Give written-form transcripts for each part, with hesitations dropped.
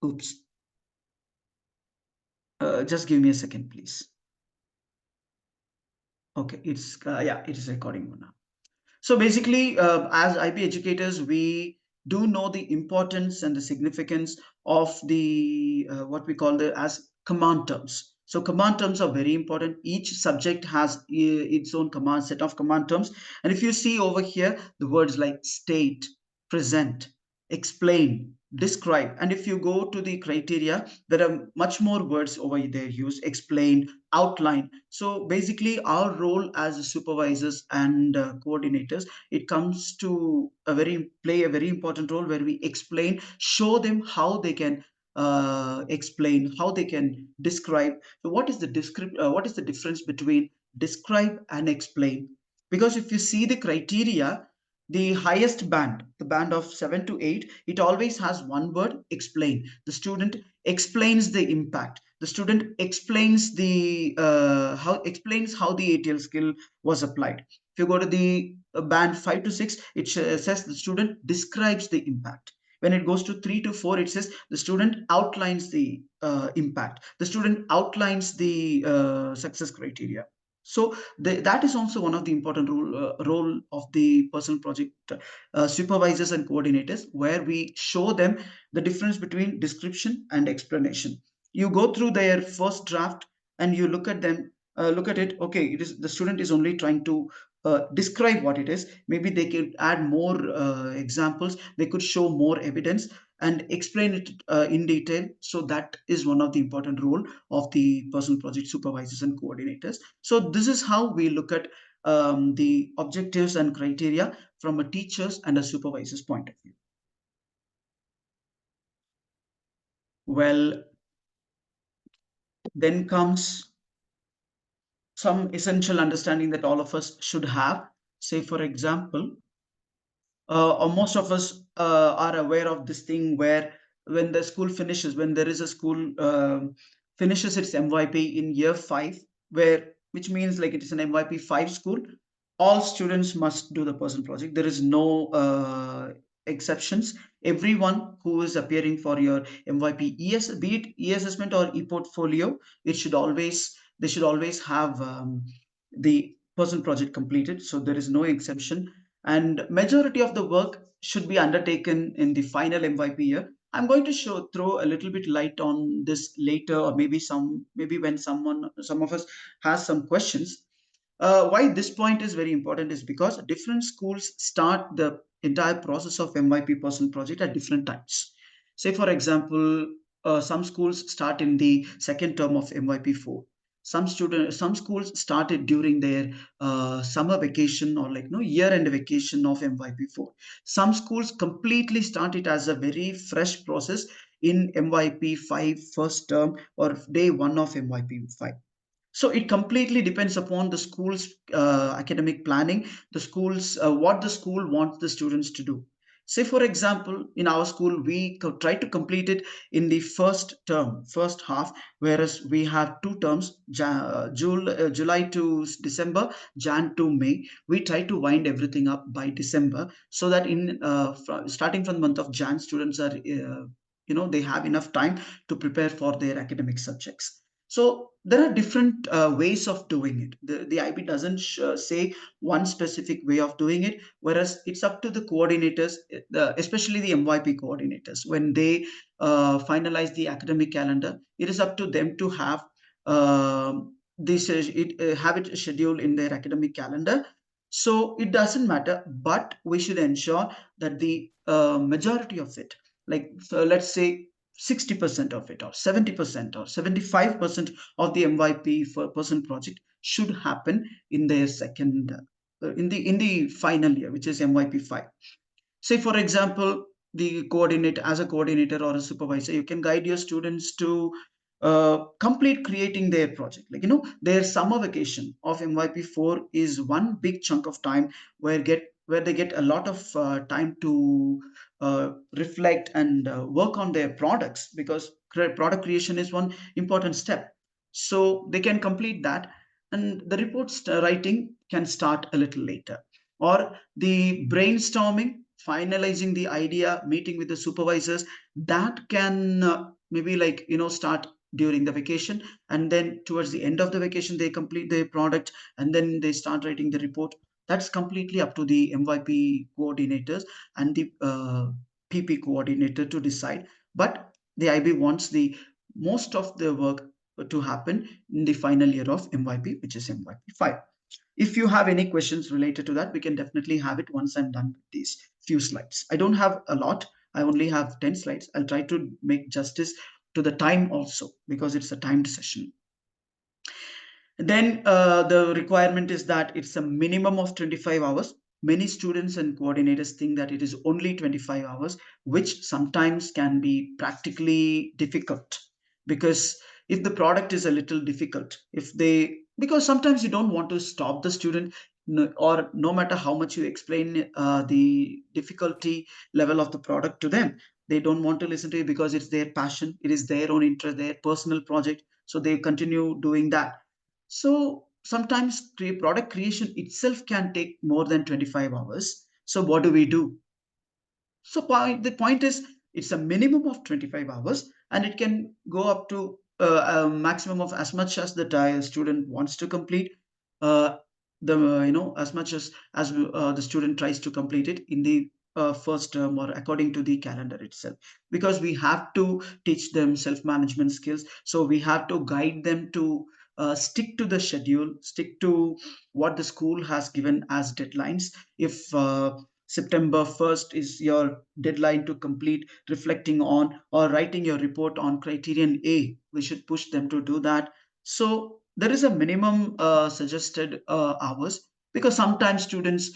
Oops. Just give me a second, please. Okay, it's yeah, it is recording now. So basically, as IB educators, we do know the importance and the significance of the what we call the as command terms. So command terms are very important. Each subject has its own command set of command terms. And if you see over here, the words like state, present, explain, describe. And if you go to the criteria, there are much more words over there used: explain, outline. So basically, our role as supervisors and coordinators, it comes to a very play a very important role where we explain, show them how they can explain, how they can describe. So what is the difference between describe and explain? Because if you see the criteria, the highest band, the band of 7 to 8, it always has one word: explain. The student explains the impact, the student explains the how the ATL skill was applied. If you go to the band 5 to 6, it says the student describes the impact. When it goes to 3 to 4, it says the student outlines the impact, the student outlines the success criteria. So that is also one of the important role of the personal project supervisors and coordinators, where we show them the difference between description and explanation. You go through their first draft and you look at them, look at it. Okay, it is the student is only trying to describe what it is. Maybe they could add more examples, they could show more evidence and explain it in detail. So that is one of the important role of the personal project supervisors and coordinators. So this is how we look at the objectives and criteria from a teacher's and a supervisor's point of view. Well, then comes some essential understanding that all of us should have. Say, for example, or most of us are aware of this thing where when the school finishes, when there is a school finishes its MYP in year 5, where which means like it is an MYP 5 school, all students must do the person project. There is no exceptions. Everyone who is appearing for your MYP ES, be it E assessment or E portfolio, it should always they should always have the person project completed. So there is no exception, and majority of the work should be undertaken in the final MYP year. I'm going to throw a little bit light on this later, or maybe when some of us has some questions. Why this point is very important is because different schools start the entire process of MYP personal project at different times. Say, for example, some schools start in the second term of MYP 4. Some schools started during their summer vacation, or like no year-end vacation of MYP 4. Some schools completely start it as a very fresh process in MYP 5 first term or day 1 of MYP 5. So it completely depends upon the school's academic planning, the school's what the school wants the students to do. Say, for example, in our school, we try to complete it in the first term, first half, whereas we have two terms, July to December, Jan to May. We try to wind everything up by December, so that starting from the month of Jan, students are, they have enough time to prepare for their academic subjects. So there are different ways of doing it. The IB doesn't say one specific way of doing it, whereas it's up to the coordinators, especially the MYP coordinators. When they finalize the academic calendar, it is up to them to have have it scheduled in their academic calendar. So it doesn't matter, but we should ensure that the majority of it, like so let's say 60% of it, or 70% or 75% of the MYP for person project should happen in their second in the final year, which is MYP 5. Say, for example, the coordinator, as a coordinator or a supervisor, you can guide your students to complete creating their project. Like, their summer vacation of MYP 4 is one big chunk of time where they get a lot of time to reflect and work on their products, because product creation is one important step. So they can complete that, and the reports writing can start a little later, or the brainstorming finalizing the idea, meeting with the supervisors, that can maybe like start during the vacation, and then towards the end of the vacation they complete their product, and then they start writing the report. That's completely up to the MYP coordinators and the PP coordinator to decide. But the IB wants the most of the work to happen in the final year of MYP, which is MYP 5. If you have any questions related to that, we can definitely have it once I'm done with these few slides. I don't have a lot. I only have 10 slides. I'll try to make justice to the time also, because it's a timed session. Then the requirement is that it's a minimum of 25 hours. Many students and coordinators think that it is only 25 hours, which sometimes can be practically difficult, because if the product is a little difficult, if they, because sometimes you don't want to stop the student, or no matter how much you explain the difficulty level of the product to them, they don't want to listen to you because it's their passion, it is their own interest, their personal project, so they continue doing that. So sometimes product creation itself can take more than 25 hours. So what do we do? So the point is, it's a minimum of 25 hours, and it can go up to a maximum of as much as the student wants to complete. Uh, the as much as the student tries to complete it in the first term, or according to the calendar itself, because we have to teach them self management skills. So we have to guide them to stick to the schedule, stick to what the school has given as deadlines. If September 1st is your deadline to complete reflecting on or writing your report on criterion A, we should push them to do that. So there is a minimum suggested hours, because sometimes students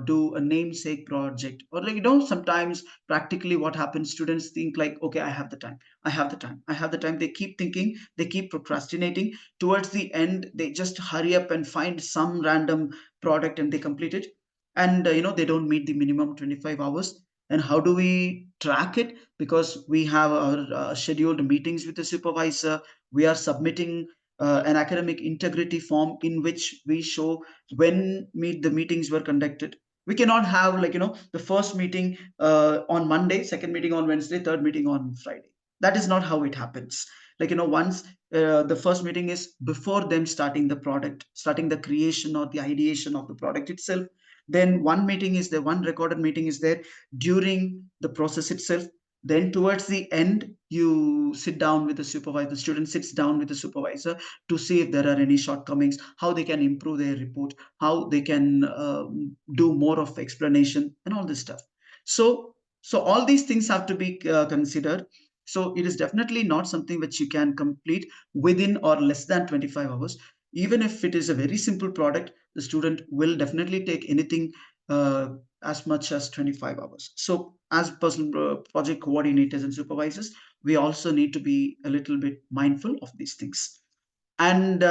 do a namesake project, or like sometimes practically what happens, students think like, okay, I have the time, I have the time, I have the time. They keep thinking, they keep procrastinating. Towards the end they just hurry up and find some random product and they complete it, and they don't meet the minimum 25 hours. And how do we track it? Because we have our scheduled meetings with the supervisor. We are submitting an academic integrity form in which we show when meet the meetings were conducted. We cannot have like the first meeting on Monday, second meeting on Wednesday, third meeting on Friday. That is not how it happens. Like once the first meeting is before them starting the product, starting the creation or the ideation of the product itself. Then one meeting is there, one recorded meeting is there during the process itself. Then towards the end you sit down with the supervisor, the student sits down with the supervisor to see if there are any shortcomings, how they can improve their report, how they can do more of explanation and all this stuff. So all these things have to be considered. So it is definitely not something which you can complete within or less than 25 hours. Even if it is a very simple product, the student will definitely take anything uh, as much as 25 hours. So as personal project coordinators and supervisors, we also need to be a little bit mindful of these things. And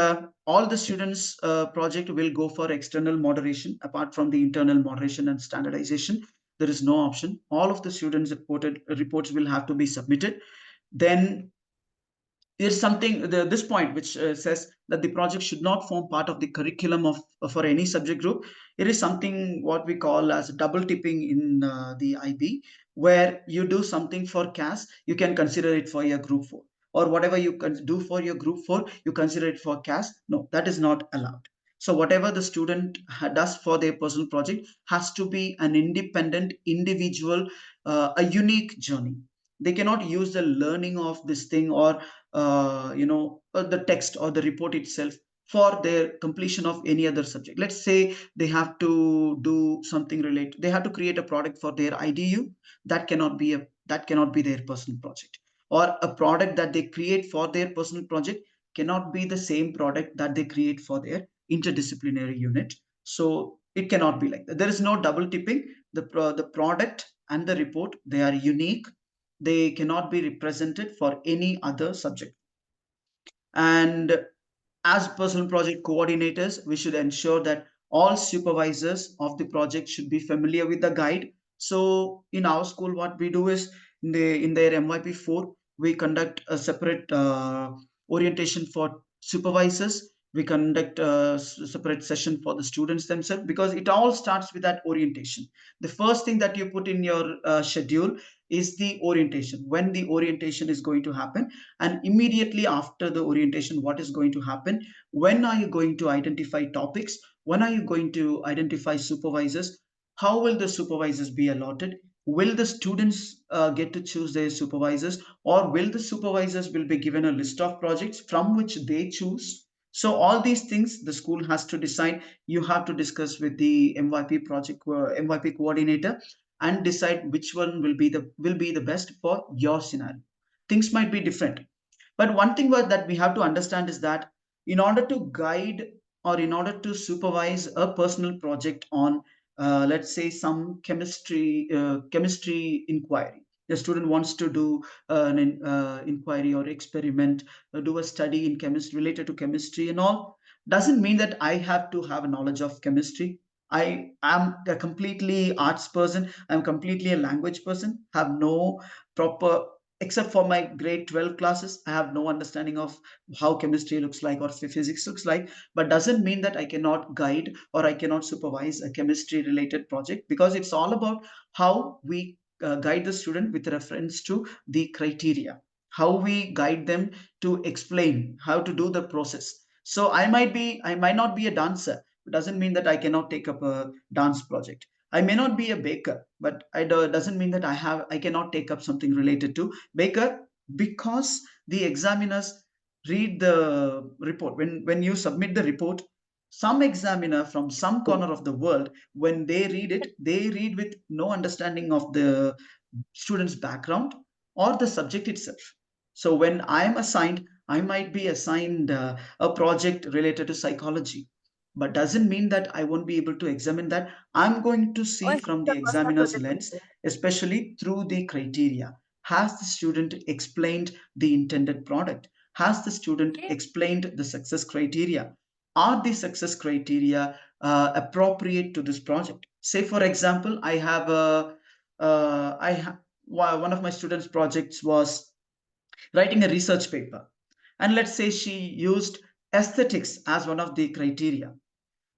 all the students project will go for external moderation. Apart from the internal moderation and standardization, there is no option. All of the students reported reports will have to be submitted. Then is something this point which says that the project should not form part of the curriculum of for any subject group. It is something what we call as double tipping in the IB, where you do something for CAS, you can consider it for your group 4, or whatever you can do for your group 4, you consider it for CAS. No, that is not allowed. So whatever the student does for their personal project has to be an independent individual, a unique journey. They cannot use the learning of this thing, or the text or the report itself for their completion of any other subject. Let's say they have to do something related, they have to create a product for their IDU. That cannot be their personal project. Or a product that they create for their personal project cannot be the same product that they create for their interdisciplinary unit. So it cannot be like that. There is no double tipping. The product and the report, they are unique. They cannot be represented for any other subject. And as personal project coordinators, we should ensure that all supervisors of the project should be familiar with the guide. So in our school, what we do is in their MYP4, we conduct a separate orientation for supervisors, we conduct a separate session for the students themselves, because it all starts with that orientation. The first thing that you put in your schedule is the orientation, when the orientation is going to happen, and immediately after the orientation, what is going to happen, when are you going to identify topics, when are you going to identify supervisors, how will the supervisors be allotted, will the students get to choose their supervisors, or will the supervisors will be given a list of projects from which they choose. So all these things the school has to decide. You have to discuss with the MYP coordinator and decide which one will be the best for your scenario. Things might be different, but one thing that we have to understand is that in order to guide or in order to supervise a personal project on, let's say, some chemistry inquiry, the student wants to do an inquiry or experiment, do a study in chemistry related to chemistry and all, doesn't mean that I have to have a knowledge of chemistry. I am a completely arts person. I'm completely a language person. Have no proper, except for my grade 12 classes, I have no understanding of how chemistry looks like or physics looks like. But doesn't mean that I cannot guide or I cannot supervise a chemistry related project, because it's all about how we guide the student with reference to the criteria, how we guide them to explain how to do the process. So I might not be a dancer, it doesn't mean that I cannot take up a dance project. I may not be a baker, but doesn't mean that I cannot take up something related to baker, because the examiners read the report. When you submit the report, some examiner from some corner of the world, when they read it, they read with no understanding of the student's background or the subject itself. So when I'm assigned, I might be assigned a project related to psychology, but doesn't mean that I won't be able to examine that. I'm going to see from the examiner's lens, especially through the criteria. Has the student explained the intended product? Has the student explained the success criteria? Are the success criteria appropriate to this project? Say, for example, I have a one of my students' projects was writing a research paper, and let's say she used aesthetics as one of the criteria.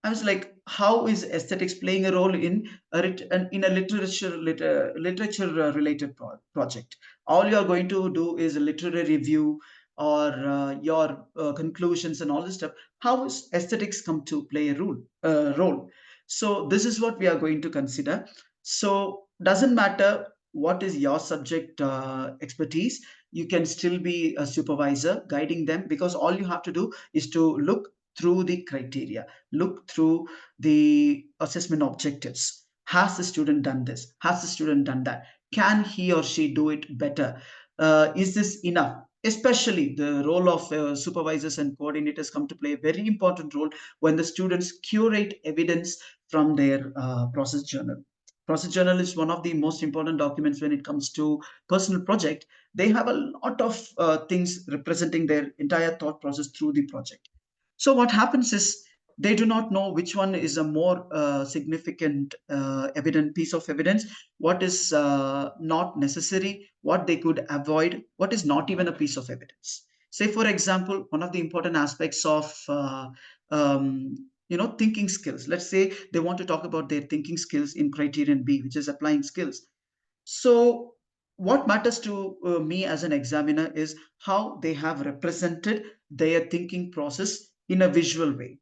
I was like, how is aesthetics playing a role in in a literature related project? All you are going to do is a literary review or your conclusions and all this stuff. How is aesthetics come to play a role? So this is what we are going to consider. So doesn't matter what is your subject expertise, you can still be a supervisor guiding them, because all you have to do is to look through the criteria, look through the assessment objectives. Has the student done this? Has the student done that? Can he or she do it better? Is this enough? Especially the role of supervisors and coordinators come to play a very important role when the students curate evidence from their process journal. Process journal is one of the most important documents when it comes to personal project. They have a lot of things representing their entire thought process through the project. So what happens is they do not know which one is a more significant evident piece of evidence, what is not necessary, what they could avoid, what is not even a piece of evidence. Say, for example, one of the important aspects of thinking skills. Let's say they want to talk about their thinking skills in criterion B, which is applying skills. So, what matters to me as an examiner is how they have represented their thinking process in a visual way.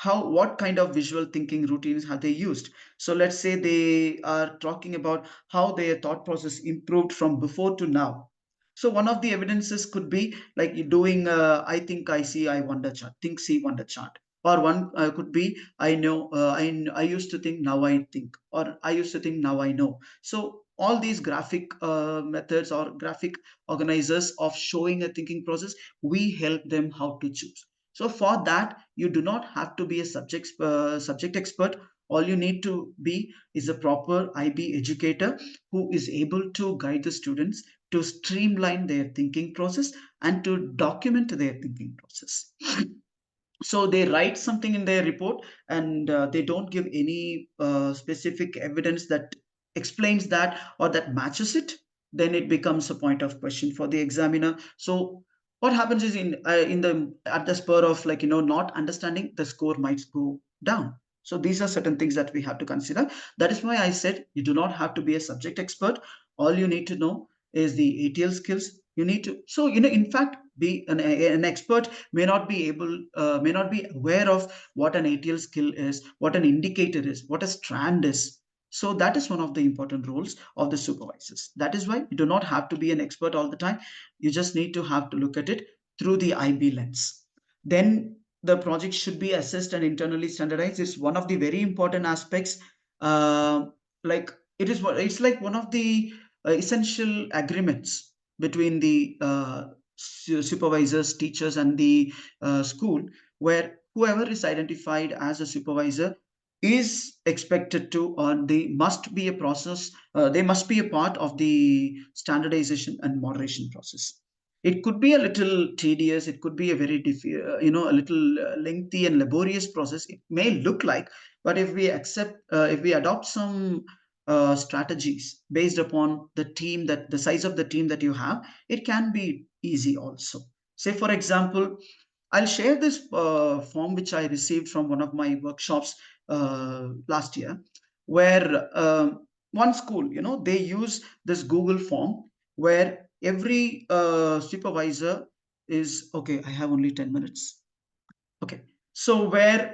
What kind of visual thinking routines have they used? So, let's say they are talking about how their thought process improved from before to now. So, one of the evidences could be like doing I think I see I wonder chart, think see wonder chart. Or one could be I know I used to think now I think, or I used to think now I know. So all these graphic methods or graphic organizers of showing a thinking process, we help them how to choose. So for that, you do not have to be a subject expert. All you need to be is a proper IB educator who is able to guide the students to streamline their thinking process and to document their thinking process. So they write something in their report, and they don't give any specific evidence that explains that or that matches it. Then it becomes a point of question for the examiner. So what happens is in the at the spur of, like, not understanding, the score might go down. So these are certain things that we have to consider. That is why I said you do not have to be a subject expert. All you need to know is the ATL skills. You need to, so in fact, be an expert may not be able, may not be aware of what an ATL skill is, what an indicator is, what a strand is. So that is one of the important roles of the supervisors. That is why you do not have to be an expert all the time. You just need to have to look at it through the IB lens. Then the project should be assessed and internally standardized. It's one of the very important aspects. Uh, like it's like one of the essential agreements between the supervisors, teachers, and the school, where whoever is identified as a supervisor is expected to, or they must be a process, they must be a part of the standardization and moderation process. It could be a little tedious, it could be a very a little lengthy and laborious process, it may look like. But if we accept, if we adopt some strategies based upon the team, that the size of the team that you have, it can be easy also. Say for example, I'll share this form which I received from one of my workshops last year, where one school, they use this Google form, where every supervisor is okay. I have only 10 minutes. Okay. So where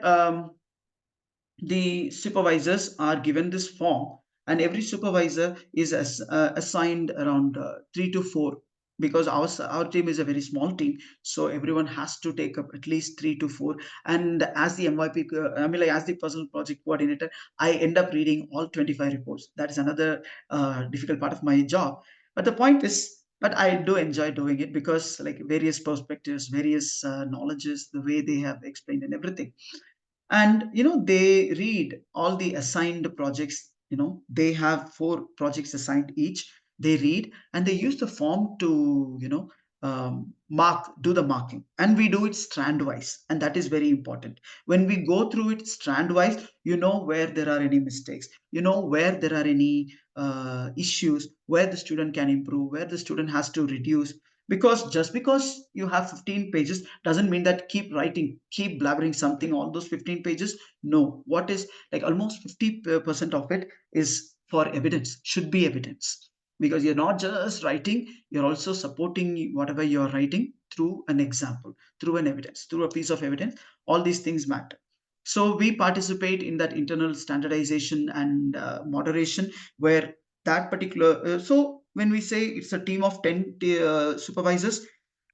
the supervisors are given this form, and every supervisor is assigned around 3 to 4, because our team is a very small team, so everyone has to take up at least 3 to 4. And as the MYP, I mean, like, as the personal project coordinator, I end up reading all 25 reports. That is another difficult part of my job. But the point is, but I do enjoy doing it, because like various perspectives, various knowledges, the way they have explained and everything. And they read all the assigned projects. They have 4 projects assigned each. They read and they use the form to do the marking, and we do it strand wise, and that is very important. When we go through it strand wise, where there are any mistakes, where there are any issues, where the student can improve, where the student has to reduce. Because just because you have 15 pages doesn't mean that keep writing, keep blabbering something all those 15 pages. No, what is, like, almost 50% of it is for evidence, should be evidence. Because you're not just writing, you're also supporting whatever you're writing through an example, through an evidence, through a piece of evidence. All these things matter. So we participate in that internal standardization and moderation, where that particular so when we say it's a team of 10 supervisors,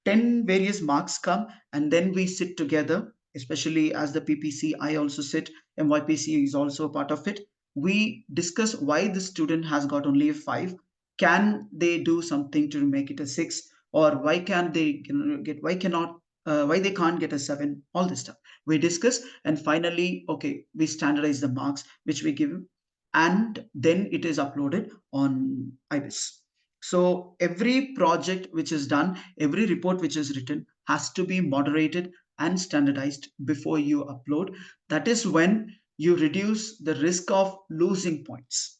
10 various marks come, and then we sit together, especially as the PPC. I also sit, MYPC is also a part of it. We discuss why the student has got only a 5. Can they do something to make it a 6? Or why can they get, why cannot, why they can't get a 7? All this stuff we discuss, and finally, okay, we standardize the marks which we give, and then it is uploaded on IBIS. So every project which is done, every report which is written has to be moderated and standardized before you upload. That is when you reduce the risk of losing points.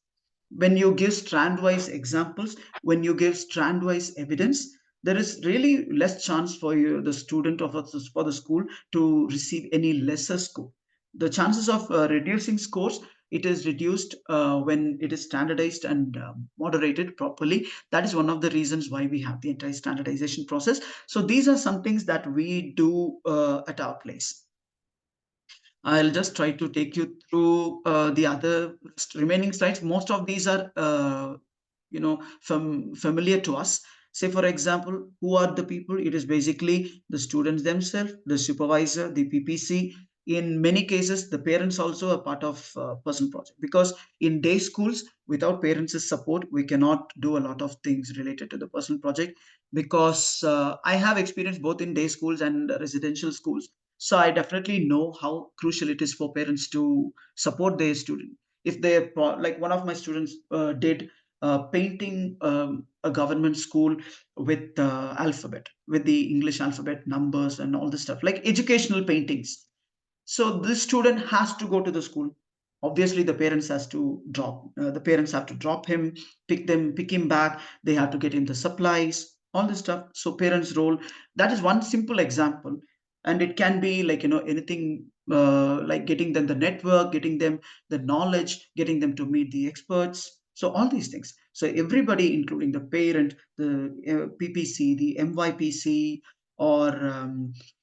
When you give strand-wise examples, when you give strand-wise evidence, there is really less chance for you, the student of for the school, to receive any lesser score. The chances of reducing scores, it is reduced when it is standardized and moderated properly. That is one of the reasons why we have the entire standardization process. So these are some things that we do at our place. I'll just try to take you through the other remaining slides. Most of these are, familiar to us. Say, for example, who are the people? It is basically the students themselves, the supervisor, the PPC. In many cases, the parents also are part of personal project, because in day schools, without parents' support, we cannot do a lot of things related to the personal project. Because I have experience both in day schools and residential schools, so I definitely know how crucial it is for parents to support their student. If they, like one of my students did painting a government school with alphabet, with the English alphabet, numbers, and all this stuff, like educational paintings. So this student has to go to the school. Obviously, the parents have to drop him, pick him back. They have to get him the supplies. all this stuff. So parents role, that is one simple example. And it can be like, anything, like getting them the network, getting them the knowledge, getting them to meet the experts, so all these things. So everybody, including the parent, the ppc, the mypc, or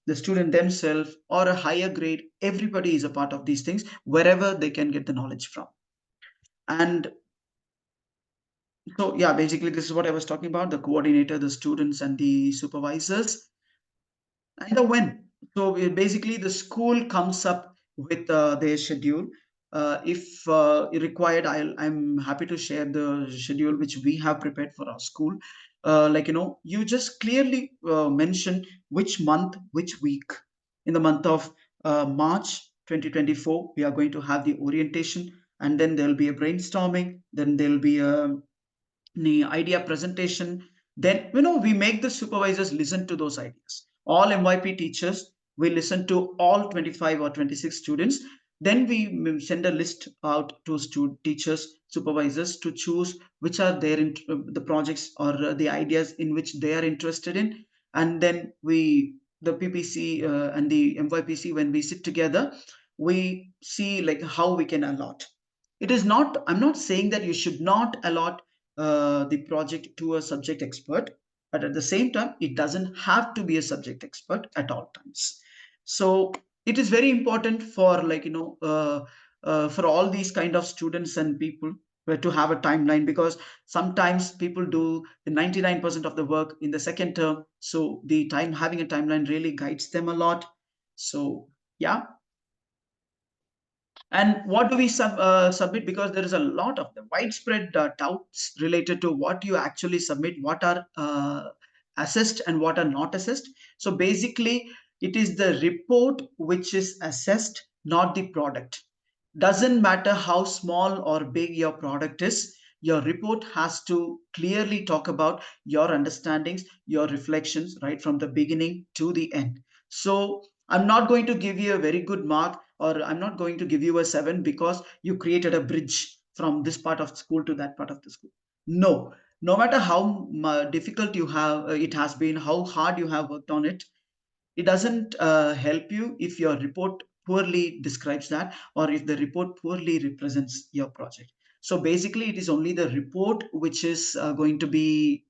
the student themselves, or a higher grade, everybody is a part of these things wherever they can get the knowledge from. And so yeah, basically this is what I was talking about: the coordinator, the students, and the supervisors. And the when. So basically, the school comes up with their schedule. If required, I'm happy to share the schedule which we have prepared for our school. Like, you just clearly mention which month, which week. In the month of March 2024, we are going to have the orientation, and then there'll be a brainstorming, then there'll be a the idea presentation. Then we make the supervisors listen to those ideas. All myp teachers will listen to all 25 or 26 students. Then we send a list out to teachers, supervisors, to choose which are their the projects or the ideas in which they are interested in. And then we, the ppc and the mypc, when we sit together, we see like how we can allot. It is not, I'm not saying that you should not allot the project to a subject expert, but at the same time, it doesn't have to be a subject expert at all times. So it is very important for, like, for all these kind of students and people, to have a timeline, because sometimes people do the 99% of the work in the second term. So the time, having a timeline really guides them a lot. So yeah. And what do we submit? Because there is a lot of the widespread doubts related to what you actually submit, what are assessed and what are not assessed. So basically, it is the report which is assessed, not the product. Doesn't matter how small or big your product is, your report has to clearly talk about your understandings, your reflections, right from the beginning to the end. So I'm not going to give you a very good mark, or I'm not going to give you a 7 because you created a bridge from this part of school to that part of the school. No, no matter how difficult you have, it has been, how hard you have worked on it, it doesn't help you if your report poorly describes that, or if the report poorly represents your project. So basically, it is only the report which is going to be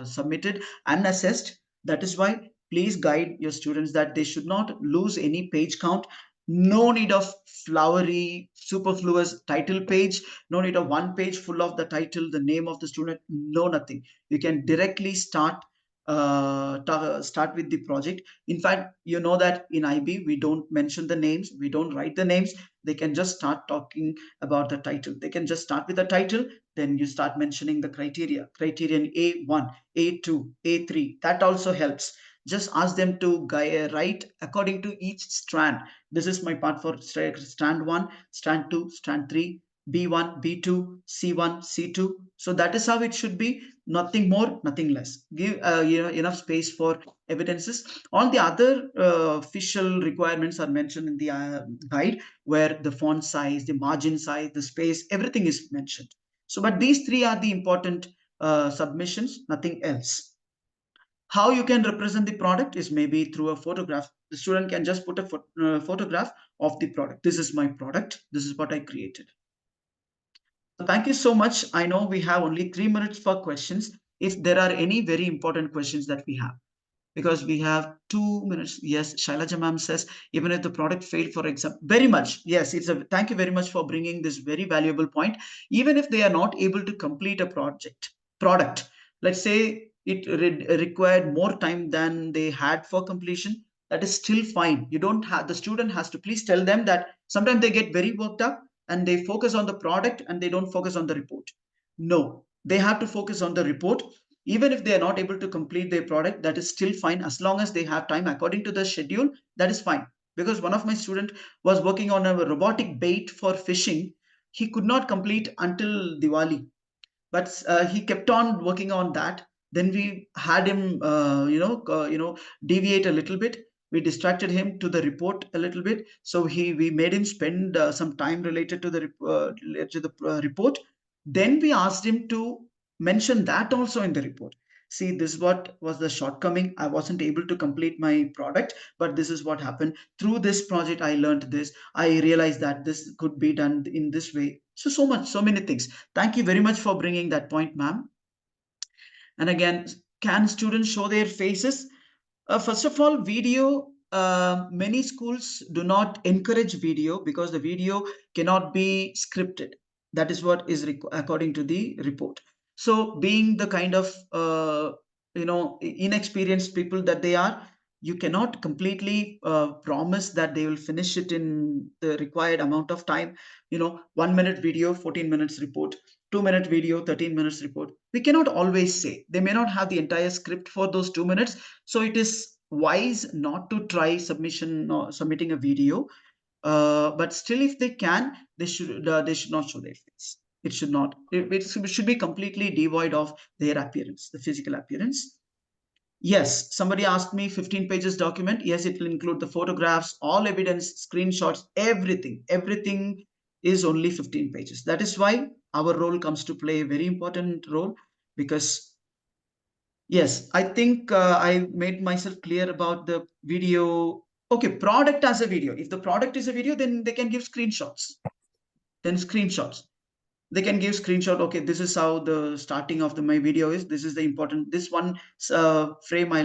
submitted and assessed. That is why please guide your students that they should not lose any page count. No need of flowery superfluous title page, no need of one page full of the title, the name of the student, no, nothing. You can directly start with the project. In fact, you know that in IB we don't mention the names, we don't write the names. They can just start talking about the title. They can just start with the title, then you start mentioning the criteria, criterion A1, A2, A3. That also helps. Just ask them to write according to each strand. This is my part for strand 1, strand 2, strand 3, B1, B2, C1, C2. So that is how it should be. Nothing more, nothing less. Give enough space for evidences. All the other official requirements are mentioned in the guide, where the font size, the margin size, the space, everything is mentioned. So, but these three are the important submissions, nothing else. How you can represent the product is maybe through a photograph. The student can just put a photograph of the product. This is my product. This is what I created. So thank you so much. I know we have only 3 minutes for questions. If there are any very important questions that we have, because we have 2 minutes. Yes, Shailaja ma'am says, even if the product failed, for example, very much. Yes, it's a thank you very much for bringing this very valuable point. Even if they are not able to complete a product, let's say it required more time than they had for completion, that is still fine. You don't have, the student has to please tell them that sometimes they get very worked up and they focus on the product and they don't focus on the report. No, they have to focus on the report. Even if they are not able to complete their product, that is still fine, as long as they have time according to the schedule. That is fine. Because one of my student was working on a robotic bait for fishing. He could not complete until Diwali, but he kept on working on that. Then we had him deviate a little bit. We distracted him to the report a little bit, so we made him spend some time related to the report. Then we asked him to mention that also in the report. see, this is what was the shortcoming. I wasn't able to complete my product, but this is what happened. Through this project, I learned this. I realized that this could be done in this way. So much, so many things. Thank you very much for bringing that point, ma'am. And again, can students show their faces? First of all, video, many schools do not encourage video because the video cannot be scripted. That is what is according to the report. So, being the kind of inexperienced people that they are, you cannot completely promise that they will finish it in the required amount of time. 1 minute video, 14 minutes report, 2 minute video, 13 minutes report. We cannot always say. They may not have the entire script for those 2 minutes, so it is wise not to try submission or submitting a video. But still, if they can, they should not show their face. It should not. It should be completely devoid of their appearance, the physical appearance. Yes, somebody asked me 15 pages document. Yes, it will include the photographs, all evidence, screenshots, everything. Everything is only 15 pages. That is why our role comes to play a very important role, because yes, I think I made myself clear about the video. Okay, product as a video. If the product is a video, then they can give screenshots. Then screenshots. They can give screenshot. Okay, this is how the starting of my video is. This is the important. This one frame I